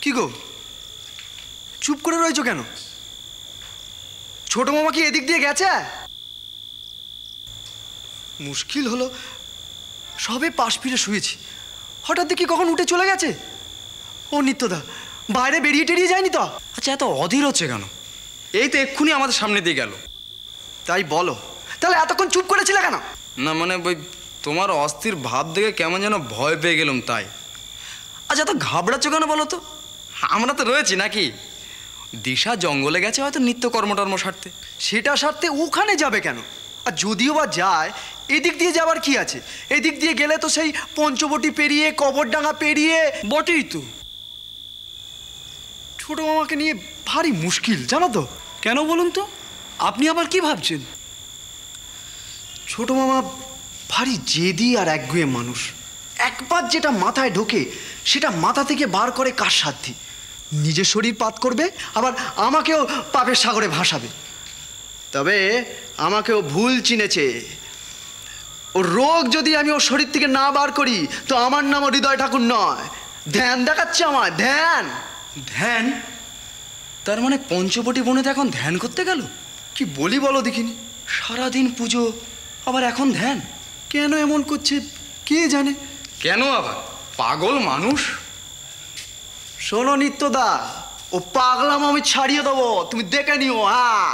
কি গো, চুপ করে রয়েছো কেন? ছোট মামা কি এদিক দিয়ে গেছে? মুশকিল হলো, সবে পাশ ফিরে শুয়েছি, হঠাৎ দেখি কখন উঠে চলে গেছে। ও নিত্যদা বাইরে বেরিয়ে টেরিয়ে যায়নি তো? আচ্ছা, এত অধীর হচ্ছে কেন? এই তো এক্ষুনি আমাদের সামনে দিয়ে গেল। তাই বলো, তাহলে এতক্ষণ চুপ করেছিলে কেন? না মানে ওই তোমার অস্থির ভাব দেখে কেমন যেন ভয় পেয়ে গেলাম তাই। আচ্ছা, এত ঘাবড়াচ্ছ কেন বলো তো? আমরা তো রয়েছি নাকি? দিশা জঙ্গলে গেছে হয়তো নিত্য কর্মটর্ম সারতে। সেটা সারতে ওখানে যাবে কেন? আর যদিও বা যায়, এদিক দিয়ে যাবার কি আছে? এদিক দিয়ে গেলে তো সেই পঞ্চবটি পেরিয়ে কবরডাঙ্গা পেরিয়ে। বটেই তো। ছোট মামাকে নিয়ে ভারী মুশকিল জানো তো। কেন বলুন তো, আপনি আবার কি ভাবছেন? ছোট মামা ভারী জেদি আর একগুঁয়ে মানুষ। একবার যেটা মাথায় ঢোকে সেটা মাথা থেকে বার করে কার সাধ্যি। নিজের শরীর পাত করবে, আবার আমাকেও পাপের সাগরে ভাসাবে। তবে আমাকেও ভুল চিনেছে। ওর রোগ যদি আমি ওর শরীর থেকে না বার করি তো আমার নামও হৃদয় ঠাকুর নয়। ধ্যান দেখাচ্ছে আমার, ধ্যান। ধ্যান? তার মানে পঞ্চবটি বনেতে এখন ধ্যান করতে গেল? কি বলি বলো দেখিনি। সারাদিন পুজো, আবার এখন ধ্যান? কেন এমন করছে কে জানে। কেন আবার? পাগল মানুষ। শোনো নিত্যদা, ও পাগলাম আমি ছাড়িয়ে দেবো, তুমি দেখে নিও। হ্যাঁ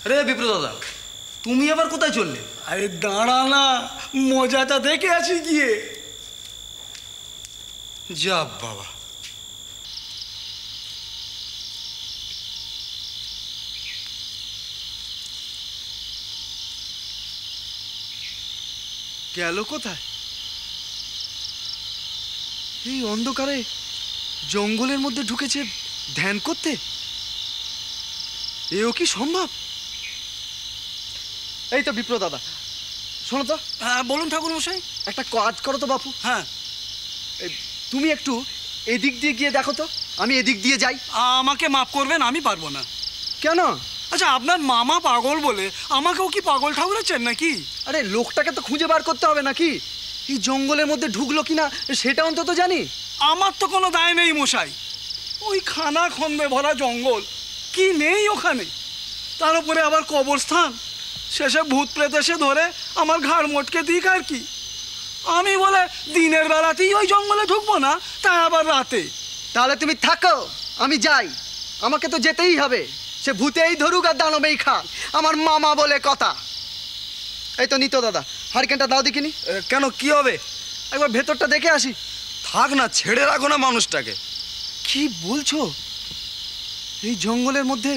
রে বিপ্র দাদা, তুমি আবার কোথায় চললে? আরে দাঁড়া না, মজাটা দেখে আছি গিয়ে। যা বাবা। গেল কোথায়? এই অন্ধকারে জঙ্গলের মধ্যে ঢুকেছে ধ্যান করতে? এও কি সম্ভব? এই তো বিপ্র দাদা, শোনো তো। হ্যাঁ বলুন ঠাকুর মশাই। একটা কাজ করো তো বাপু। হ্যাঁ, তুমি একটু এদিক দিয়ে গিয়ে দেখো তো, আমি এদিক দিয়ে যাই। আমাকে মাফ করবেন, আমি পারবো না। কেন? আচ্ছা, আপনার মামা পাগল বলে আমাকেও কি পাগল ঠাকুরেছেন নাকি? আরে লোকটাকে তো খুঁজে বার করতে হবে নাকি? এই জঙ্গলের মধ্যে ঢুকলো কিনা সেটা অন্তত জানি। আমার তো কোনো দায় নেই মশাই। ওই খানা খন্দে ভরা জঙ্গল, কি নেই ওখানে? তার উপরে আবার কবরস্থান, শেষে ভূত প্রেত এসে ধরে আমার ঘাড় মোটকে দিক আর কি। আমি বলে দিনের বেলাতেই ওই জঙ্গলে ঢুকবো না, তাই আবার রাতে। তাহলে তুমি থাকো, আমি যাই। আমাকে তো যেতেই হবে, সে ভূতেই ধরুক আর দানবেই খাক, আমার মামা বলে কথা। এই তো নিত্য দাদা, হারিকেনটা দাও দেখিনি। কেন, কি হবে? একবার ভেতরটা দেখে আসি। থাক না, ছেড়ে রাখো না মানুষটাকে। কি বলছো? এই জঙ্গলের মধ্যে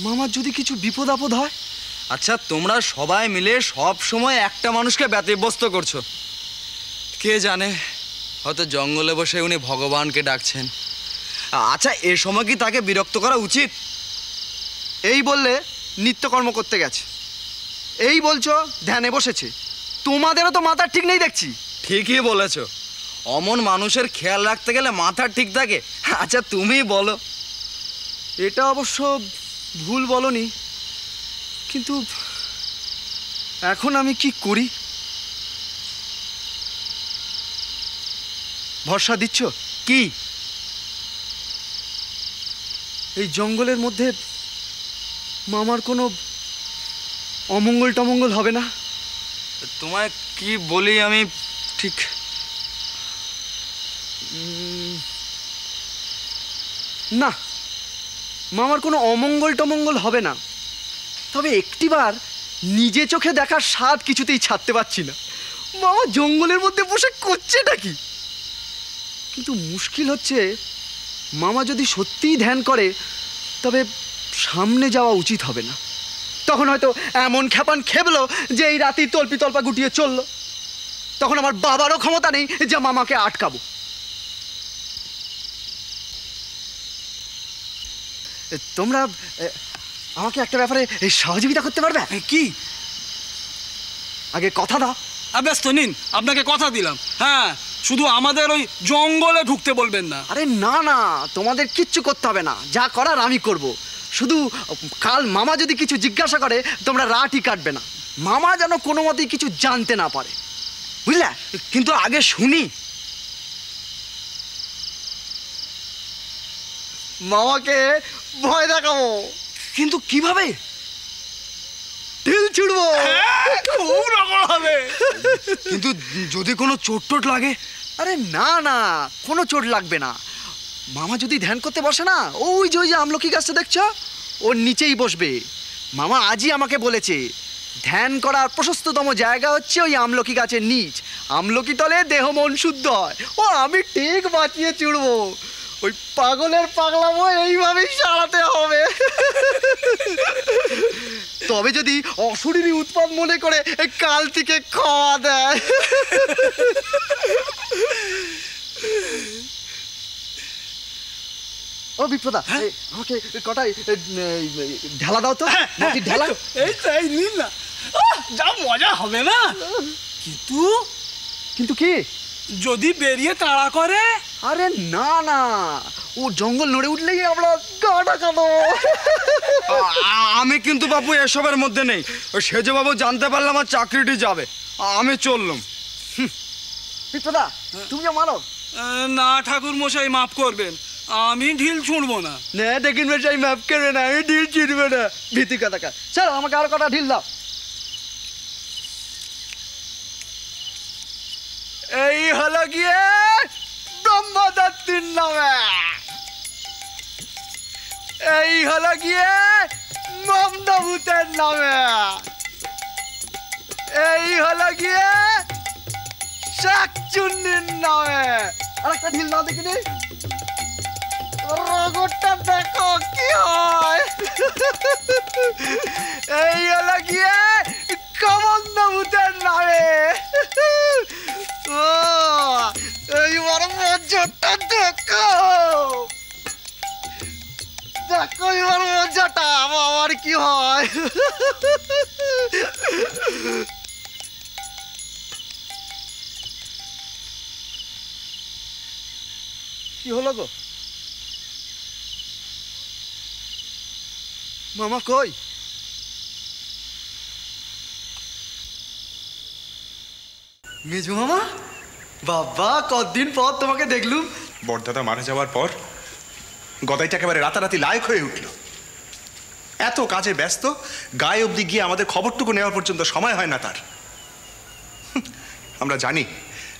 মামার যদি কিছু বিপদ আপদ হয়? আচ্ছা, তোমরা সবাই মিলে সব সময় একটা মানুষকে ব্যতিব্যস্ত করছো। কে জানে, হয়তো জঙ্গলে বসে উনি ভগবানকে ডাকছেন। আচ্ছা, এ সময় কি তাকে বিরক্ত করা উচিত? এই বললে নিত্যকর্ম করতে গেছে, এই বলছো ধ্যানে বসেছে। তোমাদেরও তো মাথা ঠিক নেই দেখছি। ঠিকই বলেছো, অমন মানুষের খেয়াল রাখতে গেলে মাথা ঠিক থাকে? আচ্ছা তুমি বলো। এটা অবশ্য ভুল বলনি, কিন্তু এখন আমি কি করি? ভরসা দিচ্ছ কি? এই জঙ্গলের মধ্যে মামার কোনো অমঙ্গল টমঙ্গল হবে না? তোমায় কি বলি আমি ঠিক। না, মামার কোনো অমঙ্গল টমঙ্গল হবে না। তবে একটিবার নিজে চোখে দেখার স্বাদ কিছুতেই ছাড়তে পারছি না। মামা জঙ্গলের মধ্যে বসে করছেটা কি? কিন্তু মুশকিল হচ্ছে, মামা যদি সত্যিই ধ্যান করে তবে সামনে যাওয়া উচিত হবে না। তখন হয়তো এমন খেপান খেপলো যে এই রাতেই তল্পি তল্পা গুটিয়ে চললো। তখন আমার বাবারও ক্ষমতা নেই যে মামাকে আটকাবো। তোমরা আমাকে একটা ব্যাপারে সহযোগিতা করতে পারবে? কি? আগে কথা দাও। ব্যস্ত নিন, আপনাকে কথা দিলাম। হ্যাঁ, শুধু আমাদের ওই জঙ্গলে ঢুকতে বলবেন না। আরে না না, তোমাদের কিচ্ছু করতে হবে না, যা করার আমি করব। শুধু কাল মামা যদি কিছু জিজ্ঞাসা করে তোমরা রাতই কাটবে না। মামা যেন কোনো মতেই কিছু জানতে না পারে, বুঝলে? কিন্তু আগে শুনি। মামাকে ভয় দেখাবো। কিন্তু কিভাবে? ঢিল ছুড়বো। খুব রকম হবে। কিন্তু যদি কোনো চোট টোট লাগে? আরে না না, কোনো চোট লাগবে না। মামা যদি ধ্যান করতে বসে না, ওই যে আমলকি গাছটা দেখছো, ওর নিচেই বসবে। মামা আজই আমাকে বলেছে ধ্যান করার প্রশস্ততম জায়গা হচ্ছে ওই আমলকি গাছের নিচ। আমলকি তলে দেহ মন শুদ্ধ হয়। ও আমি ঠিক বাঁচিয়ে চুড়বো। ওই পাগলের পাগলামো এইভাবেই সারাতে হবে। তবে যদি অশরীরী উৎপাদ মনে করে কাল থেকে খাওয়া দেয়। ও বিপ্রদা, আমাকে কটাই ঢালা দাও তো, মাটির ঢালা। এই তাই নিন না, যা মজা হবে না। কিন্তু কিন্তু কি? যদি বেরিয়ে তাড়া করে? আরে না না, ও জঙ্গল নড়ে উঠলেই আমরা গাটা কাটো। আমি কিন্তু বাবু এসবের মধ্যে নেই। ওই সেজে বাবু জানতে পারলে আমার চাকরিটি যাবে। আমি চললাম। বিপ্রদা, তুমিও মারো। না ঠাকুর মশাই, মাফ করবেন, আমি ঢিল ছুঁড়বো না। না দেখিন মশাই, মাফ করবে না, আমি ঢিল চিনবে না। ভীতি কথা কার। চলো আমাকে আরো কটা ঢিল দাও। এই হলো গিয়ে ব্রহ্মদত্তির নামে। এই হলো গিয়ে মন্দভূতের নামে। এই হলো গিয়ে শাকচুন্নির নামে। আরেকটা ঢিল দাও দেখিনি। রগরটা দেখো কি হয়। এই হলো গিয়ে কমন্দভূতের নামে। ও এইবার মজাটা দেখো, দেখো এবার মজাটা আমার কি হয়। কি হলো গো? মামা কই? মেজু মামা, বাবা কতদিন পর তোমাকে দেখলুম। বড়দাদা মারা যাওয়ার পর গদাইটা একেবারে রাতারাতি লায়ক হয়ে উঠল। এত কাজে ব্যস্ত, গায়ে অবধি গিয়ে আমাদের খবরটুকু নেওয়ার পর্যন্ত সময় হয় না তার। আমরা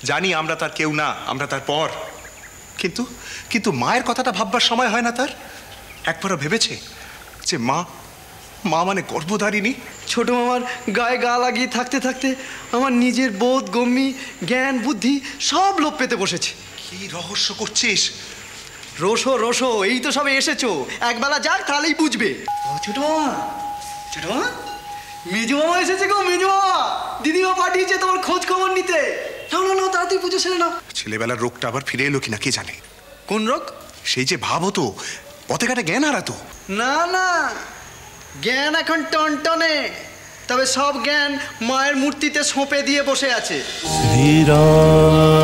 জানি আমরা তার কেউ না, আমরা তার পর। কিন্তু কিন্তু মায়ের কথাটা ভাববার সময় হয় না তার। একবারও ভেবেছে যে মা মানে গর্ভধারিণী? ছোট মামার গায়ে গা লাগিয়ে থাকতে থাকতে আমার নিজের বোধ গম্যি জ্ঞান বুদ্ধি সব লোপ পেতে বসেছে। কি রহস্য করছিস? রোশো এই তো সবে এসেছো, একবেলা যাক তাহলেই বুঝবে। ও ছোট মামা, মেজু মামা এসেছে গো। মেজু মামা, দিদিমা পাঠিয়েছে তোমার খোঁজ খবর নিতে। নাও তাড়াতাড়ি পুজো সেরে নাও। ছেলেবেলার রোগটা আবার ফিরে এলো কিনা কে জানে। কোন রোগ? সেই যে ভাব হতো, পথে ঘাটে জ্ঞান হারাতো। না, জ্ঞান এখন টনটনে, তবে সব জ্ঞান মায়ের মূর্তিতে সঁপে দিয়ে বসে আছে। শ্রীরাম